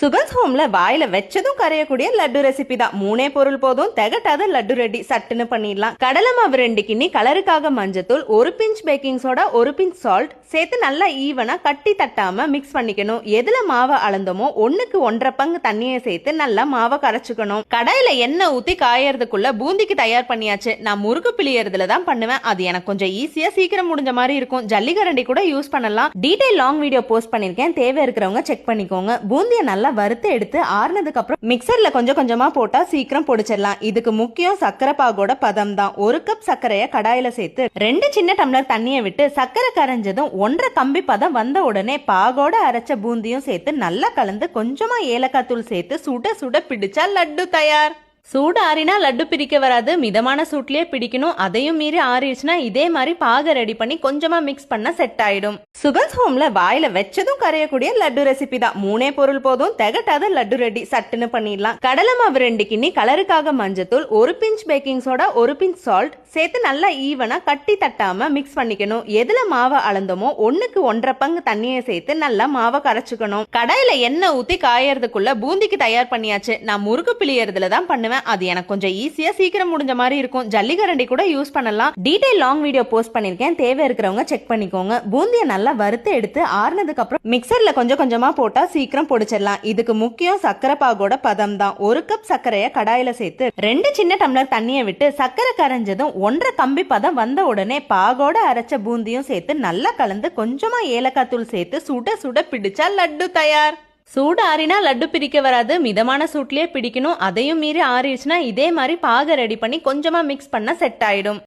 சுகன்ஸ் ஹோம்ல வாயில வச்சதும் கரையக்கூடிய லட்டு ரெசிபி தான். 3 பொருள் போதும், திகட்டாத லட்டு ரெடி. சட்டுன்னு பண்ணிடலாம். கடலை மாவு 2 கிண்ணி, கலருக்காக மஞ்சத்தூள், 1 pinch baking soda, 1 pinch salt சேர்த்து நல்லா ஈவனா கட்டி தட்டாம மிக்ஸ் பண்ணிக்கணும். எதுல மாவை அளந்தோமோ 1க்கு 1.5 பங்கு தண்ணியை சேர்த்து நல்லா மாவை கரைச்சுக்கணும். கடாயில எண்ணெய் ஊத்தி காயறதுக்குள்ள பூந்திக்கு தயார் பண்ணியாச்சு. நான் முறுக்கு பிழியறதுல தான் பண்ணுவேன். அது எனக்கு கொஞ்சம் ஈஸியா சீக்கிரம் முடிஞ்ச மாதிரி இருக்கும். ஜல்லிகரண்டி கூட யூஸ் பண்ணலாம். டீடைல் லாங் வீடியோ போஸ்ட் பண்ணிருக்கேன், தேவை இருக்கிறவங்க செக் பண்ணிக்கோங்க. பூந்தியை நல்லா வறுத்து எடுத்து ஆறுனதுக்கு அப்புறம் மிக்சர்ல கொஞ்சம் கொஞ்சமா போட்டா சீக்கிரம் பொடிச்சிடலாம். இதுக்கு முக்கியம் சக்கரை பாகோட பதம் தான். 1 கப் சர்க்கரைய கடாயில சேர்த்து 2 சின்ன டம்ளர் தண்ணியை விட்டு சர்க்கரை கரைஞ்சதும் 1.5 கம்பி பதம் வந்த உடனே பாகோட அரைச்ச பூந்தியும் சேர்த்து நல்லா கலந்து கொஞ்சமா ஏலக்காய் தூள் சேர்த்து சுட சுட பிடிச்சா லட்டு தயார். சூடு ஆறினா லட்டு பிடிக்க வராது, மிதமான சூட்லயே பிடிக்கணும். அதையும் மீறி ஆறிடுச்சுன்னா இதே மாதிரி பாக ரெடி பண்ணி கொஞ்சமா மிக்ஸ் பண்ண செட் ஆயிடும். சுகன்ஸ் ஹோம்ல வாயில வச்சதும் கரையக்கூடிய லட்டு ரெசிபி தான். 3 பொருள் போதும், திகட்டாத லட்டு ரெடி. சட்டுன்னு பண்ணிடலாம். கடலை மாவு 2 கிண்ணி, கலருக்காக மஞ்சத்தூள், 1 pinch baking soda, 1 pinch salt சேர்த்து நல்லா ஈவனா கட்டி தட்டாம மிக்ஸ் பண்ணிக்கணும். எதுல மாவை அளந்தோமோ 1க்கு 1.5 பங்கு தண்ணியை சேர்த்து நல்லா மாவை கரைச்சுக்கணும். கடாயில எண்ணெய் ஊத்தி காயறதுக்குள்ள பூந்திக்கு தயார் பண்ணியாச்சு. நான் முறுக்கு பிழியறதுல தான் பண்ணுவேன். அது எனக்கு கொஞ்சம் ஈஸியா சீக்கிரம் முடிஞ்ச மாதிரி இருக்கும். ஜல்லிகரண்டி கூட யூஸ் பண்ணலாம். டீடைல் லாங் வீடியோ போஸ்ட் பண்ணிருக்கேன், தேவை இருக்கிறவங்க செக் பண்ணிக்கோங்க. பூந்தியை நல்லா வறுத்து எடுத்து ஆறுனதுக்கு அப்புறம் மிக்சர்ல கொஞ்சம் கொஞ்சமா போட்டா சீக்கிரம் பொடிச்சிடலாம். இதுக்கு முக்கியம் சக்கரை பாகோட பதம் தான். 1 கப் சர்க்கரைய கடாயில சேர்த்து 2 சின்ன டம்ளர் தண்ணியை விட்டு சர்க்கரை கரைஞ்சதும் 1.5 கம்பி பதம் வந்த உடனே பாகோட அரைச்ச பூந்தியும் சேர்த்து நல்லா கலந்து கொஞ்சமா ஏலக்காய் தூள் சேர்த்து சுட சுட பிடிச்சா லட்டு தயார். சூடு ஆறினா லட்டு பிடிக்க வராது, மிதமான சூட்லயே பிடிக்கணும். அதையும் மீறி ஆறிடுச்சுன்னா இதே மாதிரி பாக ரெடி பண்ணி கொஞ்சமா மிக்ஸ் பண்ண செட் ஆயிடும்.